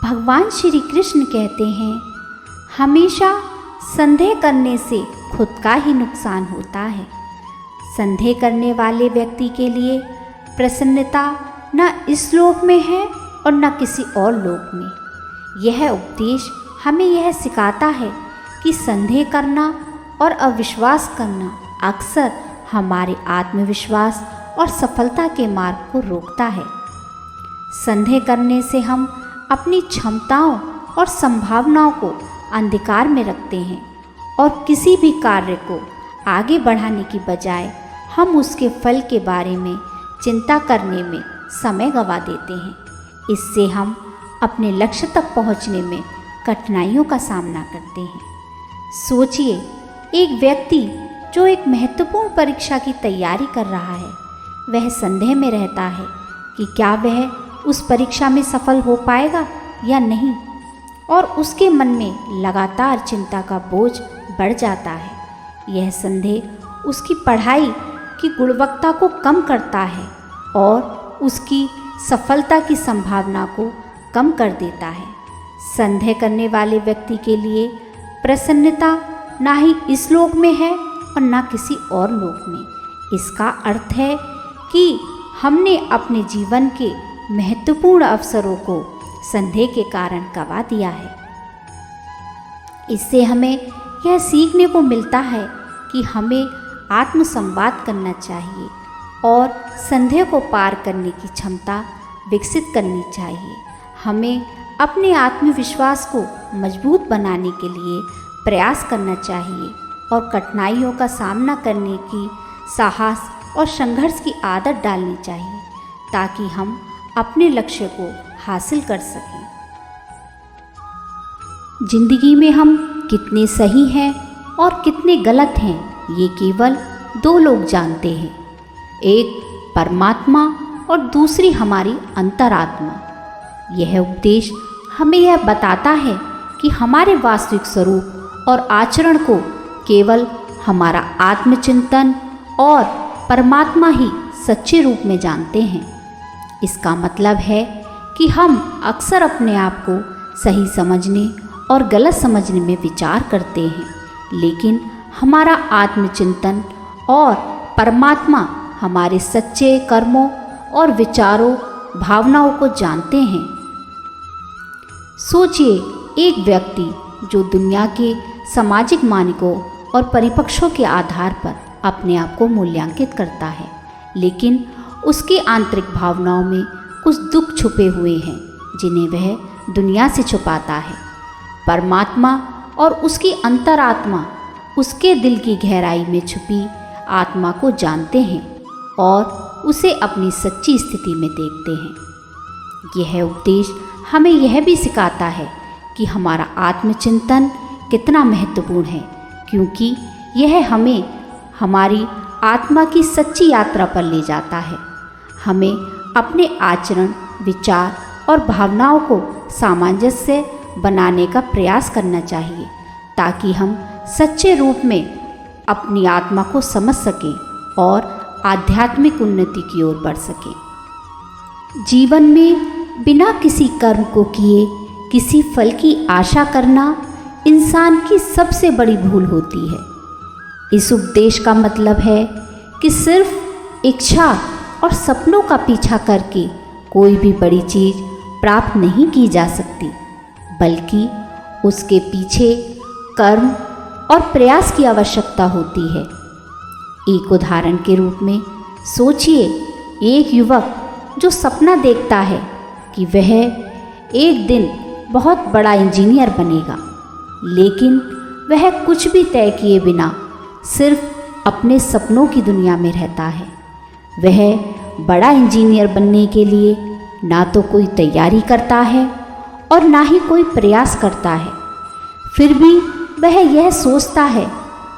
भगवान श्री कृष्ण कहते हैं, हमेशा संदेह करने से खुद का ही नुकसान होता है। संदेह करने वाले व्यक्ति के लिए प्रसन्नता न इस लोक में है और न किसी और लोक में। यह उपदेश हमें यह सिखाता है कि संदेह करना और अविश्वास करना अक्सर हमारे आत्मविश्वास और सफलता के मार्ग को रोकता है। संदेह करने से हम अपनी क्षमताओं और संभावनाओं को अंधकार में रखते हैं और किसी भी कार्य को आगे बढ़ाने की बजाय हम उसके फल के बारे में चिंता करने में समय गंवा देते हैं। इससे हम अपने लक्ष्य तक पहुंचने में कठिनाइयों का सामना करते हैं। सोचिए, एक व्यक्ति जो एक महत्वपूर्ण परीक्षा की तैयारी कर रहा है, वह संदेह में रहता है कि क्या वह उस परीक्षा में सफल हो पाएगा या नहीं, और उसके मन में लगातार चिंता का बोझ बढ़ जाता है। यह संदेह उसकी पढ़ाई की गुणवत्ता को कम करता है और उसकी सफलता की संभावना को कम कर देता है। संदेह करने वाले व्यक्ति के लिए प्रसन्नता ना ही इस लोक में है और ना किसी और लोक में। इसका अर्थ है कि हमने अपने जीवन के महत्वपूर्ण अवसरों को संदेह के कारण गंवा दिया है। इससे हमें यह सीखने को मिलता है कि हमें आत्मसंवाद करना चाहिए और संदेह को पार करने की क्षमता विकसित करनी चाहिए। हमें अपने आत्मविश्वास को मजबूत बनाने के लिए प्रयास करना चाहिए और कठिनाइयों का सामना करने की साहस और संघर्ष की आदत डालनी चाहिए ताकि हम अपने लक्ष्य को हासिल कर सकें। जिंदगी में हम कितने सही हैं और कितने गलत हैं, ये केवल दो लोग जानते हैं, एक परमात्मा और दूसरी हमारी अंतरात्मा। यह उपदेश हमें यह बताता है कि हमारे वास्तविक स्वरूप और आचरण को केवल हमारा आत्मचिंतन और परमात्मा ही सच्चे रूप में जानते हैं। इसका मतलब है कि हम अक्सर अपने आप को सही समझने और गलत समझने में विचार करते हैं, लेकिन हमारा आत्मचिंतन और परमात्मा हमारे सच्चे कर्मों और विचारों, भावनाओं को जानते हैं। सोचिए, एक व्यक्ति जो दुनिया के सामाजिक मानकों और परिपक्षों के आधार पर अपने आप को मूल्यांकित करता है, लेकिन उसकी आंतरिक भावनाओं में कुछ दुख छुपे हुए हैं जिन्हें वह दुनिया से छुपाता है। परमात्मा और उसकी अंतरात्मा उसके दिल की गहराई में छुपी आत्मा को जानते हैं और उसे अपनी सच्ची स्थिति में देखते हैं। यह उपदेश हमें यह भी सिखाता है कि हमारा आत्मचिंतन कितना महत्वपूर्ण है, क्योंकि यह हमें हमारी आत्मा की सच्ची यात्रा पर ले जाता है। हमें अपने आचरण, विचार और भावनाओं को सामंजस्य बनाने का प्रयास करना चाहिए ताकि हम सच्चे रूप में अपनी आत्मा को समझ सकें और आध्यात्मिक उन्नति की ओर बढ़ सकें। जीवन में बिना किसी कर्म को किए किसी फल की आशा करना इंसान की सबसे बड़ी भूल होती है। इस उपदेश का मतलब है कि सिर्फ इच्छा और सपनों का पीछा करके कोई भी बड़ी चीज़ प्राप्त नहीं की जा सकती, बल्कि उसके पीछे कर्म और प्रयास की आवश्यकता होती है। एक उदाहरण के रूप में सोचिए, एक युवक जो सपना देखता है कि वह एक दिन बहुत बड़ा इंजीनियर बनेगा, लेकिन वह कुछ भी तय किए बिना सिर्फ अपने सपनों की दुनिया में रहता है। वह बड़ा इंजीनियर बनने के लिए ना तो कोई तैयारी करता है और ना ही कोई प्रयास करता है। फिर भी वह यह सोचता है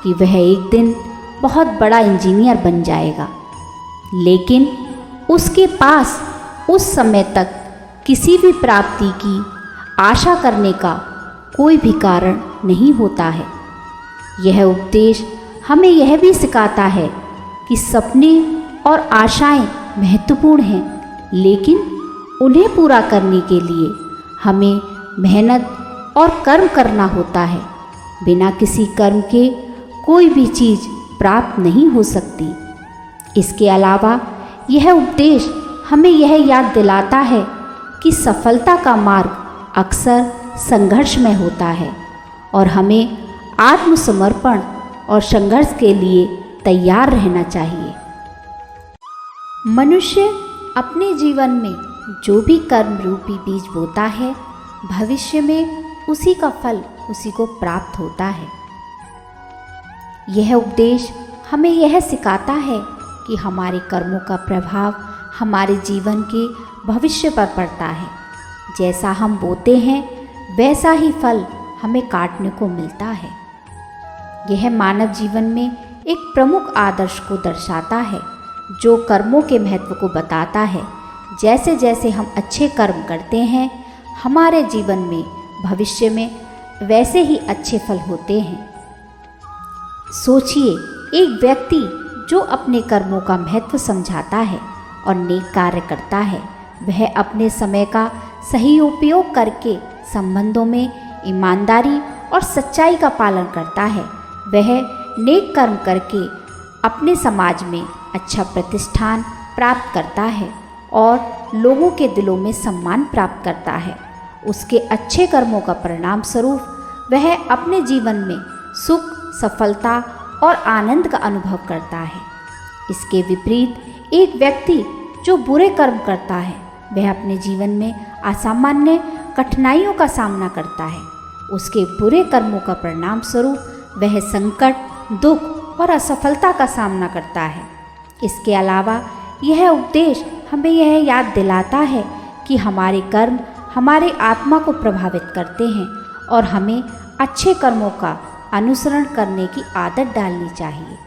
कि वह एक दिन बहुत बड़ा इंजीनियर बन जाएगा, लेकिन उसके पास उस समय तक किसी भी प्राप्ति की आशा करने का कोई भी कारण नहीं होता है। यह उपदेश हमें यह भी सिखाता है कि सपने और आशाएं महत्वपूर्ण हैं, लेकिन उन्हें पूरा करने के लिए हमें मेहनत और कर्म करना होता है। बिना किसी कर्म के कोई भी चीज़ प्राप्त नहीं हो सकती। इसके अलावा यह उपदेश हमें यह याद दिलाता है कि सफलता का मार्ग अक्सर संघर्ष में होता है और हमें आत्मसमर्पण और संघर्ष के लिए तैयार रहना चाहिए। मनुष्य अपने जीवन में जो भी कर्म रूपी बीज बोता है, भविष्य में उसी का फल उसी को प्राप्त होता है। यह उपदेश हमें यह सिखाता है कि हमारे कर्मों का प्रभाव हमारे जीवन के भविष्य पर पड़ता है। जैसा हम बोते हैं वैसा ही फल हमें काटने को मिलता है। यह मानव जीवन में एक प्रमुख आदर्श को दर्शाता है, जो कर्मों के महत्व को बताता है। जैसे जैसे हम अच्छे कर्म करते हैं, हमारे जीवन में भविष्य में वैसे ही अच्छे फल होते हैं। सोचिए, एक व्यक्ति जो अपने कर्मों का महत्व समझाता है और नेक कार्य करता है, वह अपने समय का सही उपयोग करके संबंधों में ईमानदारी और सच्चाई का पालन करता है। वह नेक कर्म करके अपने समाज में अच्छा प्रतिष्ठान प्राप्त करता है और लोगों के दिलों में सम्मान प्राप्त करता है। उसके अच्छे कर्मों का परिणाम स्वरूप वह अपने जीवन में सुख, सफलता और आनंद का अनुभव करता है। इसके विपरीत एक व्यक्ति जो बुरे कर्म करता है, वह अपने जीवन में असामान्य कठिनाइयों का सामना करता है। उसके बुरे कर्मों का परिणाम स्वरूप वह संकट, दुख और असफलता का सामना करता है। इसके अलावा यह उपदेश हमें यह याद दिलाता है कि हमारे कर्म हमारे आत्मा को प्रभावित करते हैं और हमें अच्छे कर्मों का अनुसरण करने की आदत डालनी चाहिए।